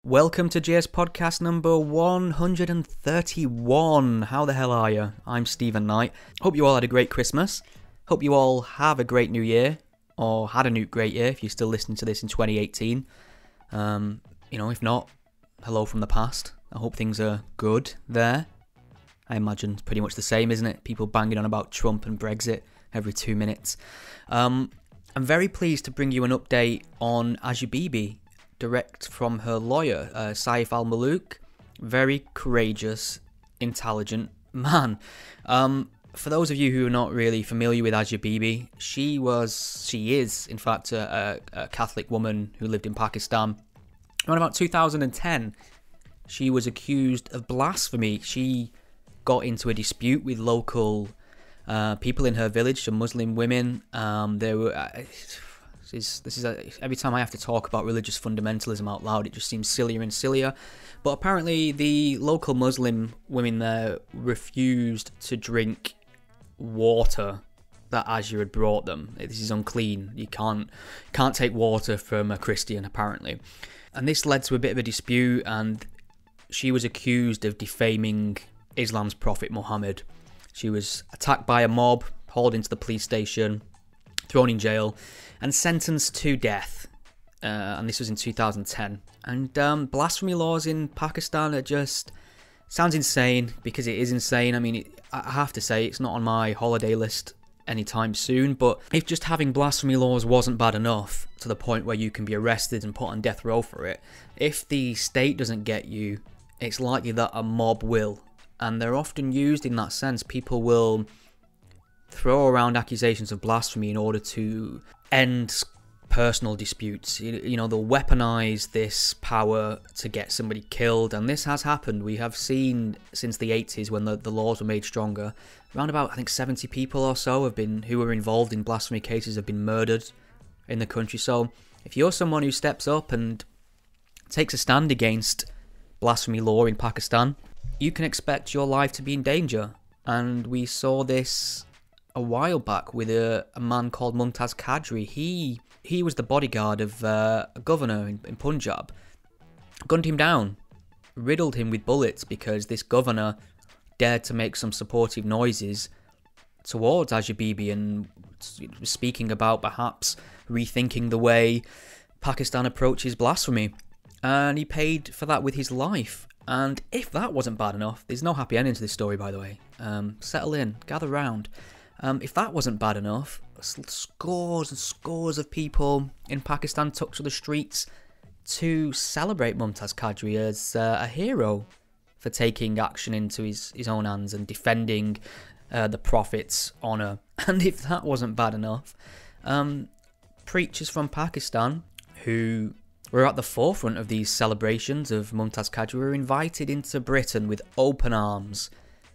Welcome to JS Podcast number 131. How the hell are you? I'm Stephen Knight. Hope you all had a great Christmas. Hope you all have a great new year, or had a great year if you're still listening to this in 2018. If not, hello from the past. I hope things are good there. I imagine it's pretty much the same, isn't it? People banging on about Trump and Brexit every 2 minutes. I'm very pleased to bring you an update on Asia Bibi, direct from her lawyer, Saif Ul Malook. Very courageous, intelligent man. For those of you who are not really familiar with Asia Bibi, she is, in fact, a Catholic woman who lived in Pakistan. Around about 2010, she was accused of blasphemy. She got into a dispute with local people in her village, some Muslim women. Every time I have to talk about religious fundamentalism out loud, it just seems sillier and sillier. But apparently the local Muslim women there refused to drink water that Asia had brought them. This is unclean. You can't take water from a Christian, apparently. And this led to a bit of a dispute, and she was accused of defaming Islam's prophet Muhammad. She was attacked by a mob, hauled into the police station, thrown in jail, and sentenced to death. And this was in 2010. And blasphemy laws in Pakistan are just... sounds insane, because it is insane. I mean, I have to say, it's not on my holiday list anytime soon, but if just having blasphemy laws wasn't bad enough to the point where you can be arrested and put on death row for it, if the state doesn't get you, it's likely that a mob will. And they're often used in that sense. People will throw around accusations of blasphemy in order to end personal disputes. They'll weaponize this power to get somebody killed, and this has happened. We have seen since the 80s, when the laws were made stronger, around about, I think, 70 people or so who were involved in blasphemy cases have been murdered in the country. So if you're someone who steps up and takes a stand against blasphemy law in Pakistan, you can expect your life to be in danger. And we saw this a while back with a man called Mumtaz Qadri. He was the bodyguard of a governor in Punjab. Gunned him down, riddled him with bullets because this governor dared to make some supportive noises towards Asia Bibi and speaking about perhaps rethinking the way Pakistan approaches blasphemy. And he paid for that with his life. And if that wasn't bad enough, there's no happy ending to this story, by the way. Settle in, gather round. If that wasn't bad enough, scores and scores of people in Pakistan took to the streets to celebrate Mumtaz Qadri as a hero for taking action into his own hands and defending the Prophet's honour. And if that wasn't bad enough, preachers from Pakistan who were at the forefront of these celebrations of Mumtaz Qadri were invited into Britain with open arms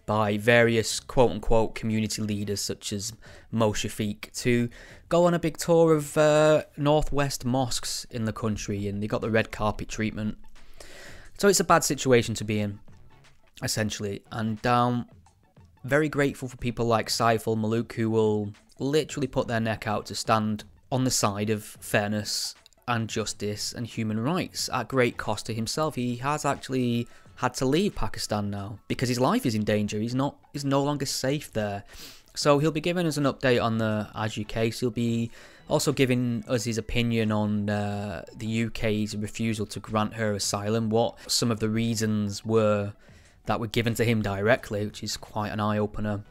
by various quote-unquote community leaders such as Mo Shafiq to go on a big tour of northwest mosques in the country, and they got the red carpet treatment. So it's a bad situation to be in, essentially. And very grateful for people like Saif Ul Malook, who will literally put their neck out to stand on the side of fairness and justice and human rights at great cost to himself. He has actually had to leave Pakistan now because his life is in danger. He's no longer safe there. So he'll be giving us an update on the Asia case. He'll be also giving us his opinion on the UK's refusal to grant her asylum, what some of the reasons were that were given to him directly, which is quite an eye-opener.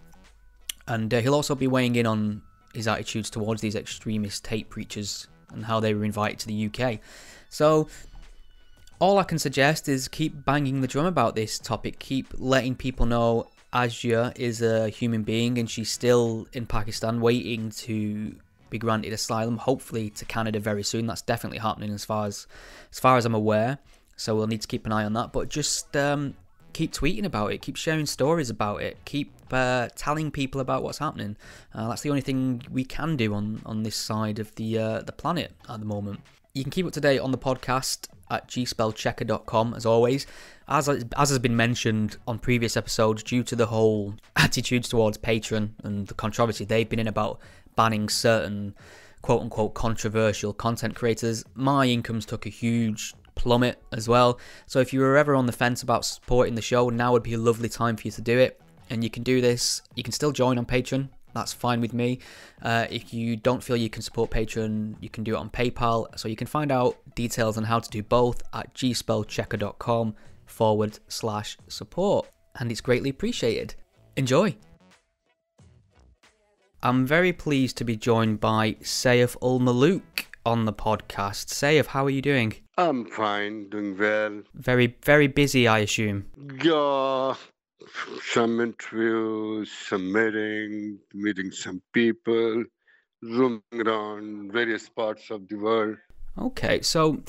And he'll also be weighing in on his attitudes towards these extremist hate preachers and how they were invited to the UK. So all I can suggest is keep banging the drum about this topic. Keep letting people know Asia is a human being and she's still in Pakistan waiting to be granted asylum, hopefully to Canada very soon. That's definitely happening as far as I'm aware. So we'll need to keep an eye on that. But just keep tweeting about it, keep sharing stories about it, keep telling people about what's happening. That's the only thing we can do on this side of the planet at the moment. You can keep up to date on the podcast at gspellchecker.com as always. As has been mentioned on previous episodes, due to the whole attitudes towards Patreon and the controversy they've been in about banning certain quote-unquote controversial content creators, my incomes took a huge plummet as well. So if you were ever on the fence about supporting the show, now would be a lovely time for you to do it. And you can do this, you can still join on Patreon, that's fine with me. If you don't feel you can support Patreon, you can do it on PayPal. So you can find out details on how to do both at gspellchecker.com/support. And it's greatly appreciated. Enjoy! I'm very pleased to be joined by Saif Ul Malook on the podcast. Saif, how are you doing? I'm fine, doing well. Very, very busy, I assume. Yeah, some interviews, some meeting some people, roaming around various parts of the world. Okay, so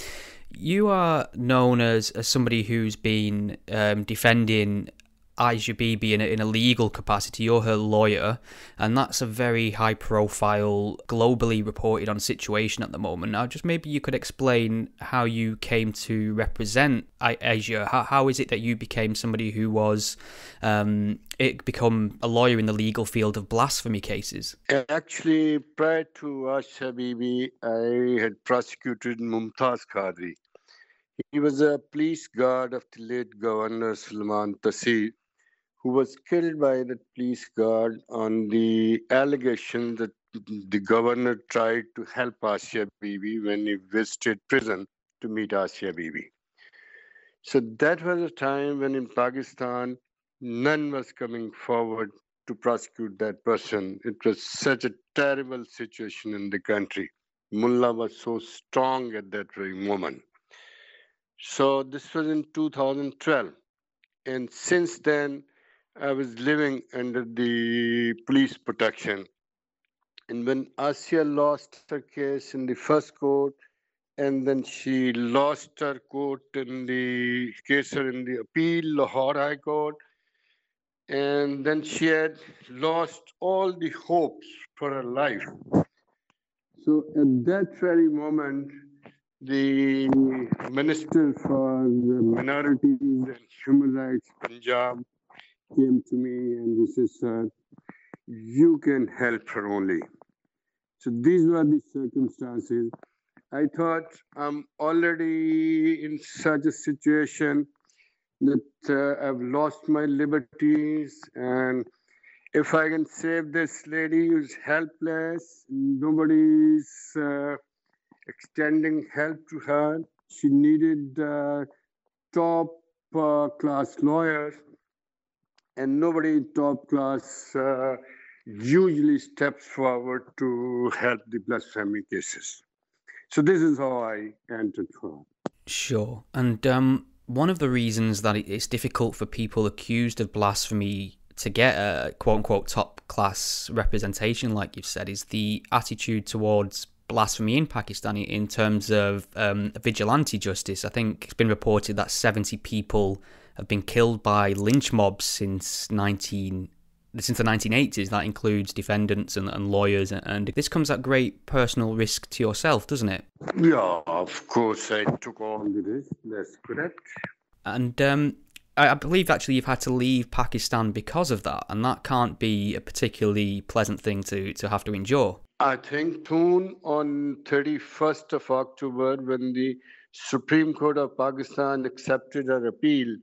you are known as somebody who's been defending Asia Bibi in a legal capacity. You're her lawyer, and that's a very high profile, globally reported on situation at the moment. Now, just maybe you could explain how you came to represent Asia. How is it that you became somebody who was become a lawyer in the legal field of blasphemy cases? Actually, prior to Asia Bibi, I had prosecuted Mumtaz Qadri. He was a police guard of the late Governor Sulman Taseer, who was killed by the police guard on the allegation that the governor tried to help Asia Bibi when he visited prison to meet Asia Bibi. So that was a time when in Pakistan, none was coming forward to prosecute that person. It was such a terrible situation in the country. Mullah was so strong at that very moment. So this was in 2012. And since then, I was living under the police protection. And when Asia lost her case in the first court, and then she lost her court in the case in the appeal, Lahore High Court, and then she had lost all the hopes for her life. So at that very moment, the Minister for the Minorities and Human Rights, Punjab, came to me and he said, "Sir, you can help her only." So these were the circumstances. I thought I'm already in such a situation that I've lost my liberties, and if I can save this lady who's helpless, nobody's extending help to her. She needed top class lawyers, and nobody in top class usually steps forward to help the blasphemy cases. So this is how I entered for. Sure. And one of the reasons that it's difficult for people accused of blasphemy to get a quote-unquote top-class representation, like you've said, is the attitude towards blasphemy in Pakistan in terms of vigilante justice. I think it's been reported that 70 people have been killed by lynch mobs since the 1980s. That includes defendants and lawyers, and this comes at great personal risk to yourself, doesn't it? Yeah, of course I took on the risk, that's correct. And I believe actually you've had to leave Pakistan because of that, and that can't be a particularly pleasant thing to have to endure. I think soon on 31st of October, when the Supreme Court of Pakistan accepted our appeal,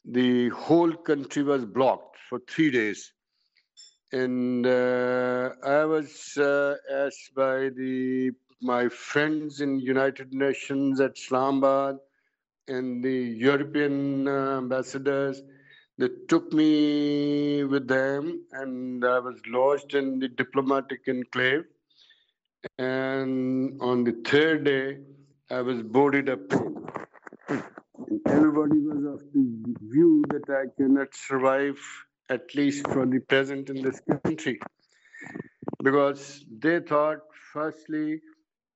the whole country was blocked for 3 days. And I was asked by my friends in United Nations at Islamabad and the European ambassadors. They took me with them, and I was lodged in the diplomatic enclave. And on the third day, I was boarded up. And everybody was of the view that I cannot survive, at least for the present, in this country. Because they thought, firstly,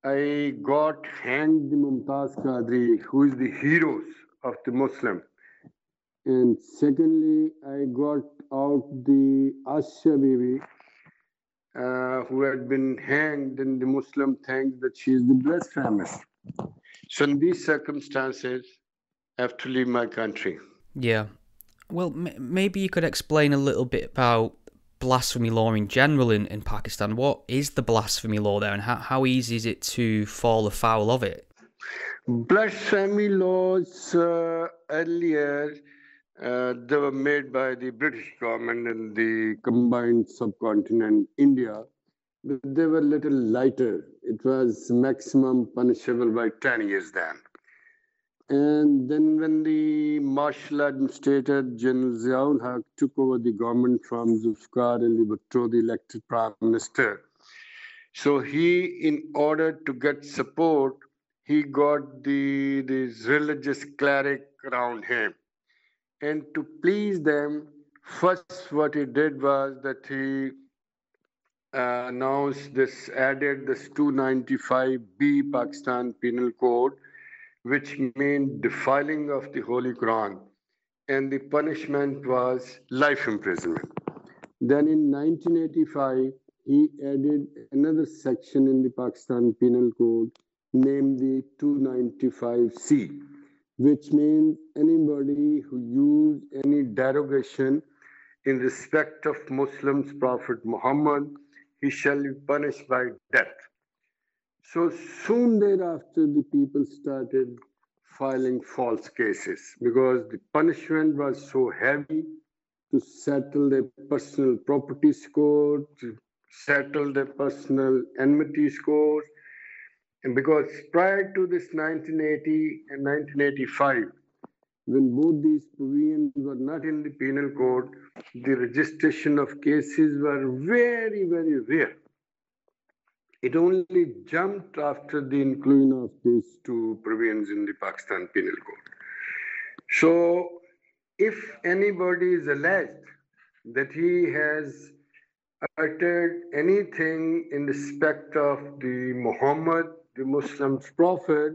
I got hanged the Mumtaz Qadri, who is the heroes of the Muslim. And secondly, I got out the Asia Bibi, who had been hanged, and the Muslim thinks that she is the blasphemous. So in these circumstances, I have to leave my country. Yeah. Well, maybe you could explain a little bit about blasphemy law in general in Pakistan. What is the blasphemy law there, and how easy is it to fall afoul of it? Blasphemy laws earlier they were made by the British government in the combined subcontinent India. But they were little lighter. It was maximum punishable by 10 years then. And then when the martial administrator General Ziaul Haq took over the government from Zulfikar Ali Bhutto, the elected prime minister, so he, in order to get support, he got these religious cleric around him. And to please them, first what he did was that he announced this, added this 295B Pakistan Penal Code, which meant defiling of the Holy Quran. And the punishment was life imprisonment. Then in 1985, he added another section in the Pakistan Penal Code named the 295C, which means anybody who used any derogation in respect of Muslims, Prophet Muhammad, he shall be punished by death. So soon thereafter, the people started filing false cases because the punishment was so heavy to settle their personal property score, to settle their personal enmity scores. And because prior to this 1980 and 1985, when both these provisions were not in the penal code, the registration of cases were very, very rare. It only jumped after the inclusion of these two provisions in the Pakistan Penal Code. So, if anybody is alleged that he has uttered anything in respect of the Muhammad, the Muslim's prophet,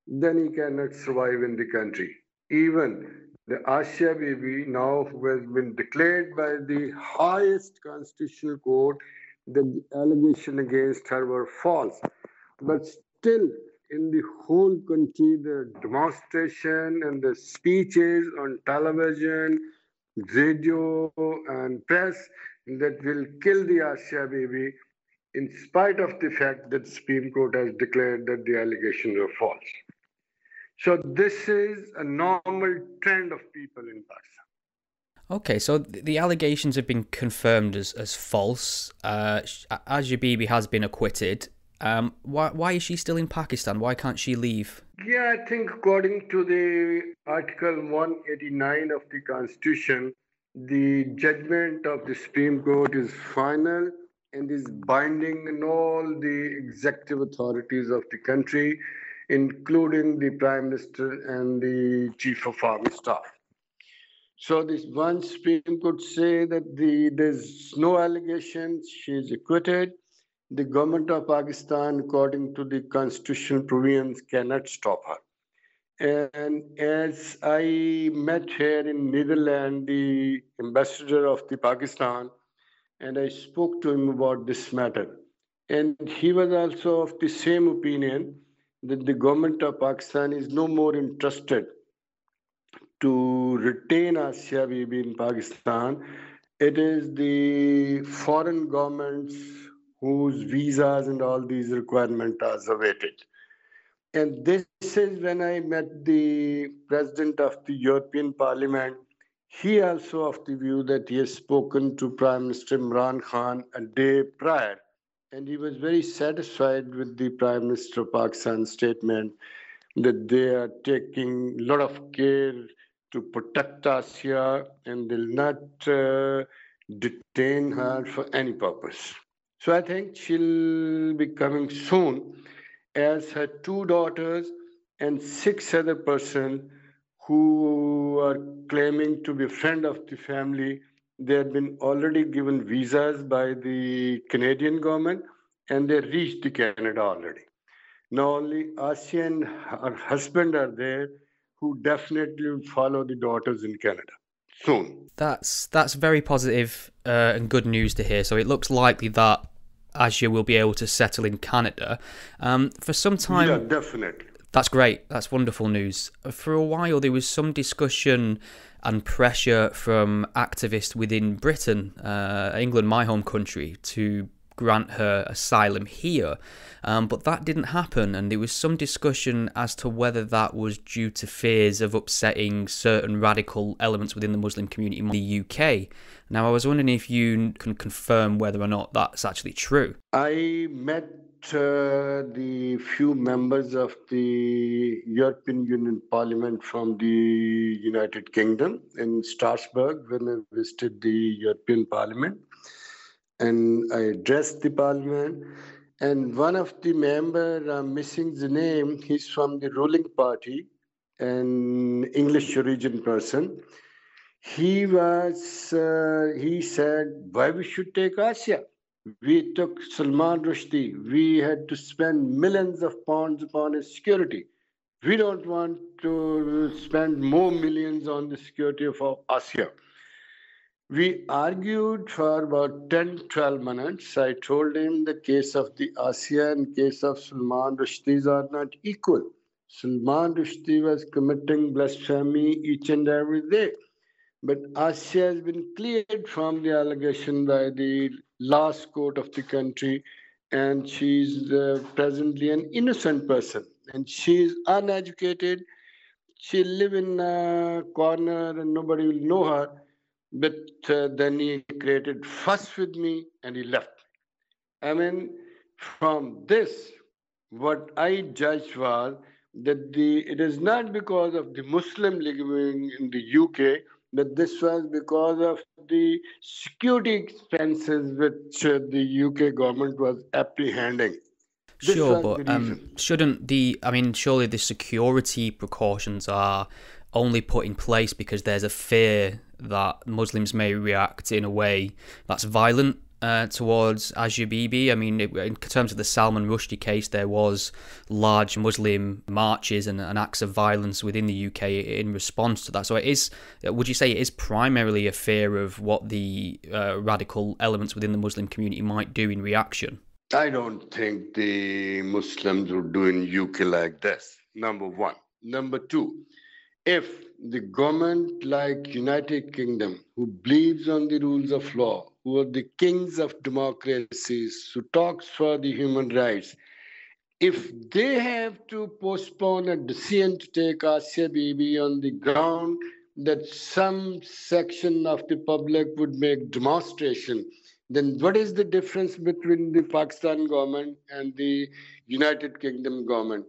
then he cannot survive in the country. Even the Asia Bibi, now who has been declared by the highest constitutional court that the allegation against her were false, but still in the whole country, the demonstration and the speeches on television, radio, and press that will kill the Asia Bibi, in spite of the fact that the Supreme Court has declared that the allegations are false. So this is a normal trend of people in Pakistan. Okay, so the allegations have been confirmed as false. Asia Bibi has been acquitted. Why is she still in Pakistan? Why can't she leave? Yeah, I think according to the Article 189 of the Constitution, the judgment of the Supreme Court is final and is binding on all the executive authorities of the country, including the Prime Minister and the Chief of Army Staff. So this one Supreme Court say that there's no allegations, she is acquitted. The government of Pakistan, according to the constitutional provisions, cannot stop her. And as I met here in Netherlands, the ambassador of the Pakistan, and I spoke to him about this matter. And he was also of the same opinion that the government of Pakistan is no more interested to retain Asia Bibi in Pakistan. It is the foreign governments whose visas and all these requirements are awaited. And this is when I met the president of the European Parliament. He also of the view that he has spoken to Prime Minister Imran Khan a day prior, and he was very satisfied with the Prime Minister of Pakistan's statement that they are taking a lot of care to protect Asia and will not detain her for any purpose. So I think she'll be coming soon, as her two daughters and 6 other persons who are claiming to be a friend of the family, they have been already given visas by the Canadian government and they reached the Canada already. Now only Asia and her husband are there, who definitely will follow the daughters in Canada soon. That's very positive and good news to hear. So it looks likely that Asia will be able to settle in Canada. For some time... Yeah, definitely. That's great. That's wonderful news. For a while, there was some discussion and pressure from activists within Britain, England, my home country, to grant her asylum here. But that didn't happen, and there was some discussion as to whether that was due to fears of upsetting certain radical elements within the Muslim community in the UK. Now, I was wondering if you can confirm whether or not that's actually true. I met the few members of the European Union Parliament from the United Kingdom in Strasbourg when I visited the European Parliament, and I addressed the Parliament. And one of the members, I'm missing the name, he's from the ruling party, an English origin person. He said, why we should take Asia? We took Salman Rushdie. We had to spend millions of pounds upon his security. We don't want to spend more millions on the security of Asia. We argued for about 10, 12 minutes. I told him the case of the Asia and case of Salman Rushdie are not equal. Salman Rushdie was committing blasphemy each and every day. But Asia has been cleared from the allegation by the last court of the country, and she's presently an innocent person. And she's uneducated. She live in a corner and nobody will know her. But then he created fuss with me and he left. I mean, from this, what I judged was that it is not because of the Muslim living in the UK, but this was because of the security expenses which the UK government was apprehending. Sure, but surely the security precautions are only put in place because there's a fear that Muslims may react in a way that's violent towards Asia Bibi. I mean, in terms of the Salman Rushdie case, there was large Muslim marches and acts of violence within the UK in response to that. So would you say it is primarily a fear of what the radical elements within the Muslim community might do in reaction? I don't think the Muslims would do in UK like this, number one. Number two, if the government like United Kingdom, who believes on the rules of law, who are the kings of democracies, who talks for the human rights, if they have to postpone a decision to take Asia Bibi on the ground that some section of the public would make demonstration, then what is the difference between the Pakistan government and the United Kingdom government?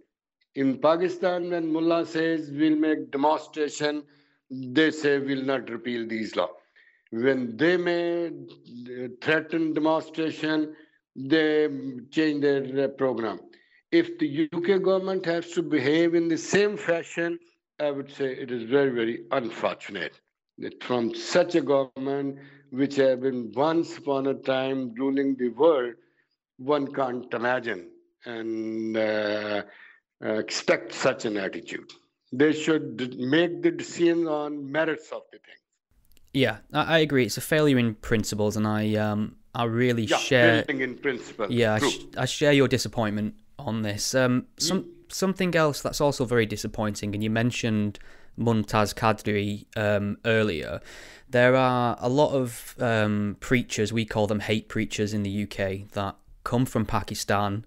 In Pakistan, when Mullah says we'll make demonstration, they say we'll not repeal these laws. When they may threaten demonstration, they change their program. If the UK government has to behave in the same fashion, I would say it is very, very unfortunate that from such a government, which have been once upon a time ruling the world, one can't imagine and expect such an attitude. They should make the decision on merits of the thing. Yeah, I agree. It's a failure in principles, and I really share. In principle. Yeah, I share your disappointment on this. Something else that's also very disappointing, and you mentioned Mumtaz Qadri earlier. There are a lot of preachers, we call them hate preachers in the UK, that come from Pakistan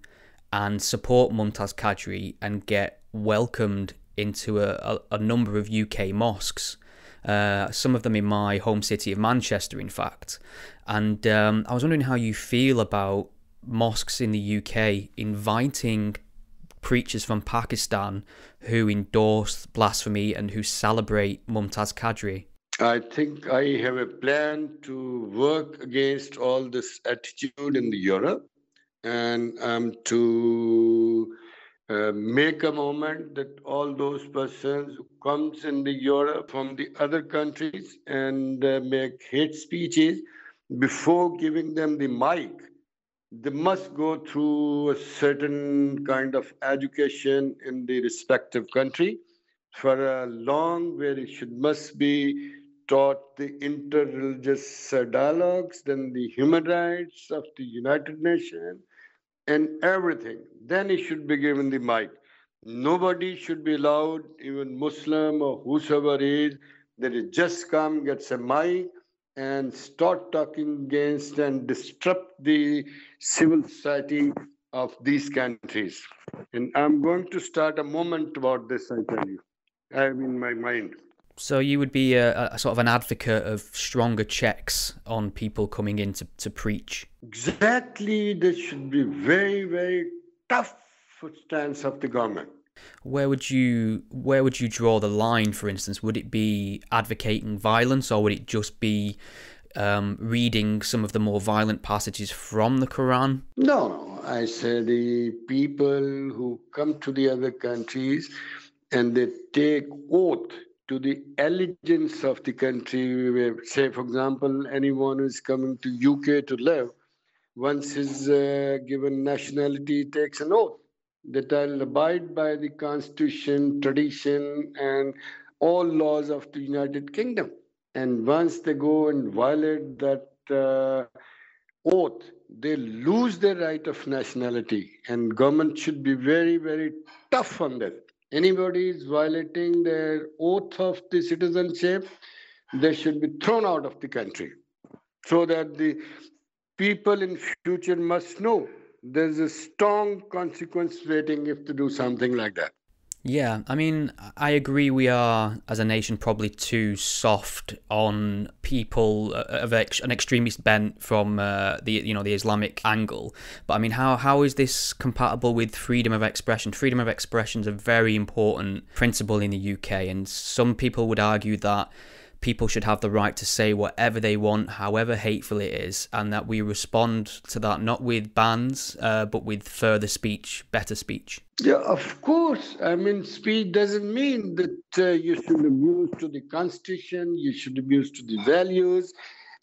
and support Mumtaz Qadri and get welcomed into a number of UK mosques. Some of them in my home city of Manchester, in fact. And I was wondering how you feel about mosques in the UK inviting preachers from Pakistan who endorse blasphemy and who celebrate Mumtaz Qadri. I think I have a plan to work against all this attitude in Europe, and to make a moment that all those persons who comes in Europe from the other countries and make hate speeches, before giving them the mic, they must go through a certain kind of education in the respective country for a long, where it must be taught the inter-religious dialogues, then the human rights of the United Nations, and everything. Then it should be given the mic. Nobody should be allowed, even Muslim or whosoever is, that it just come, gets a mic, and start talking against and disrupt the civil society of these countries. And I'm going to start a moment about this, I tell you. I have in my mind. So you would be a sort of an advocate of stronger checks on people coming in to preach? Exactly, this should be very, very tough stance of the government. Where would you draw the line, for instance? Would it be advocating violence, or would it just be reading some of the more violent passages from the Quran? No, I say the people who come to the other countries and they take oath to the allegiance of the country. Where, say, for example, anyone who is coming to UK to live, once he's given nationality, takes an oath that I'll abide by the constitution, tradition, and all laws of the United Kingdom. And once they go and violate that oath, they lose their right of nationality. And government should be very, very tough on that. Anybody is violating their oath of the citizenship, they should be thrown out of the country, so that the people in future must know there's a strong consequence waiting if to do something like that. Yeah, I mean, I agree we are, as a nation, probably too soft on people of an extremist bent from the Islamic angle. But I mean, how is this compatible with freedom of expression? Freedom of expression is a very important principle in the UK, and some people would argue that people should have the right to say whatever they want, however hateful it is, and that we respond to that not with bans, but with further speech, better speech. Yeah, of course. I mean, speech doesn't mean that you should abuse to the constitution, you should abuse to the values,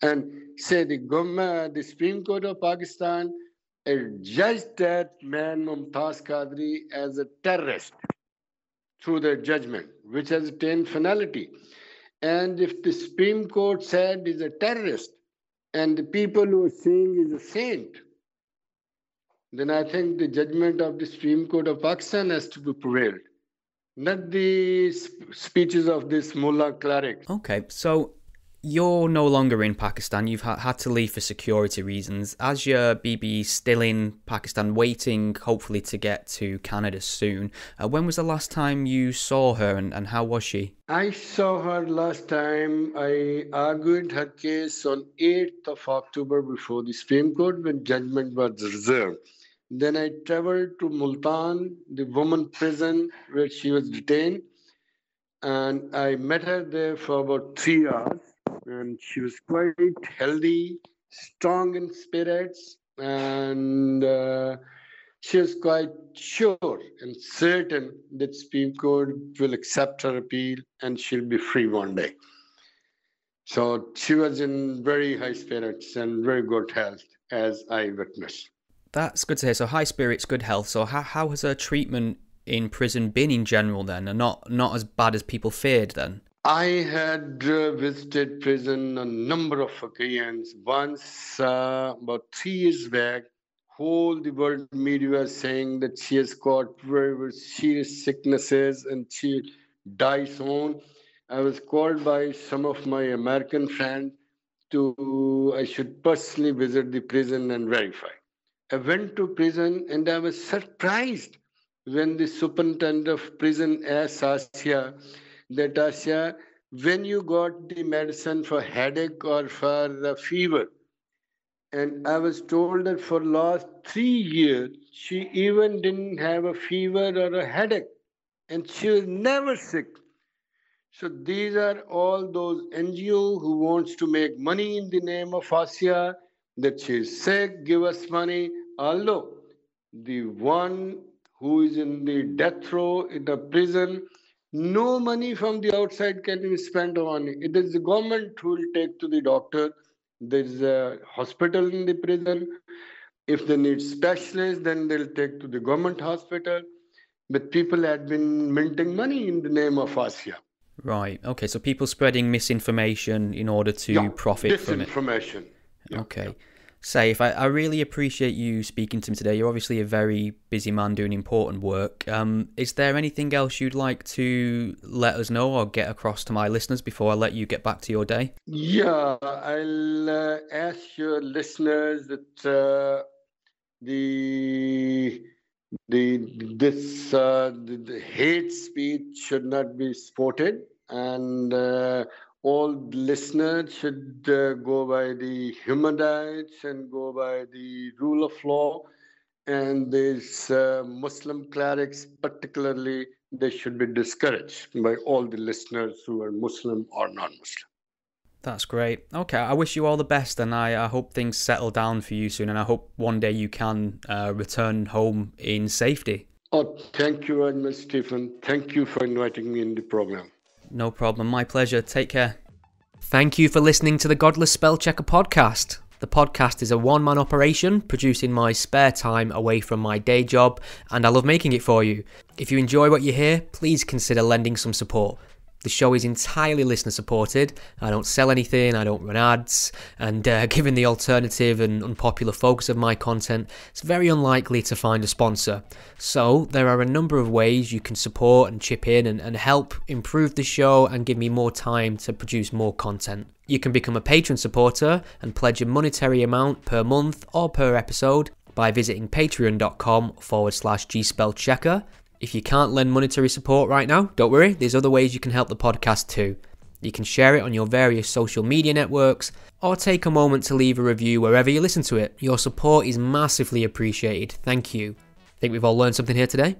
and say the government, the Supreme Court of Pakistan judged that man Mumtaz Qadri as a terrorist through their judgment, which has attained finality. And if the Supreme Court said he's a terrorist, and the people who are saying he's a saint, then I think the judgment of the Supreme Court of Pakistan has to be prevailed, not the speeches of this mullah cleric. Okay, so you're no longer in Pakistan. You've had to leave for security reasons. Asia Bibi is still in Pakistan, waiting hopefully to get to Canada soon. When was the last time you saw her, and how was she? I saw her last time. I argued her case on 8th of October before the Supreme Court when judgment was reserved. Then I traveled to Multan, the woman prison where she was detained, and I met her there for about 3 hours. And she was quite healthy, strong in spirits, and she was quite sure and certain that Supreme Court will accept her appeal and she'll be free one day. So she was in very high spirits and very good health, as I witnessed. That's good to hear. So high spirits, good health. So how has her treatment in prison been in general then, and not as bad as people feared then? I had visited prison a number of occasions. Once, about 3 years back, whole the world media was saying that she has caught very, very serious sicknesses and she died soon. I was called by some of my American friends I should personally visit the prison and verify. I went to prison and I was surprised when the superintendent of prison asked Asia, that Asia, when you got the medicine for headache or for fever? And I was told that for last 3 years, she even didn't have a fever or a headache. And she was never sick. So these are all those NGO who wants to make money in the name of Asia, that she is sick, give us money. Although the one who is in the death row in the prison, no money from the outside can be spent on it. It is the government who will take to the doctor. There is a hospital in the prison. If they need specialists, then they'll take to the government hospital. But people had been minting money in the name of Asia. Right. Okay. So people spreading misinformation in order to profit from it. Disinformation. Okay. Saif, I really appreciate you speaking to me today. You're obviously a very busy man doing important work. Is there anything else you'd like to let us know or get across to my listeners before I let you get back to your day? Yeah, I'll ask your listeners that the the hate speech should not be supported, and all listeners should go by the human rights and go by the rule of law. And these Muslim clerics, particularly, they should be discouraged by all the listeners who are Muslim or non-Muslim. That's great. Okay, I wish you all the best, and I hope things settle down for you soon, and I hope one day you can return home in safety. Oh, thank you very much, Stephen. Thank you for inviting me in the program. No problem. My pleasure. Take care. Thank you for listening to the Godless Spellchecker podcast. The podcast is a one-man operation produced in my spare time away from my day job, and I love making it for you. If you enjoy what you hear, please consider lending some support. The show is entirely listener supported. I don't sell anything, I don't run ads, and given the alternative and unpopular focus of my content, it's very unlikely to find a sponsor. So there are a number of ways you can support and chip in and help improve the show and give me more time to produce more content. You can become a patron supporter and pledge a monetary amount per month or per episode by visiting patreon.com/gspellchecker. If you can't lend monetary support right now, don't worry, there's other ways you can help the podcast too. You can share it on your various social media networks, or take a moment to leave a review wherever you listen to it. Your support is massively appreciated. Thank you. Think we've all learned something here today?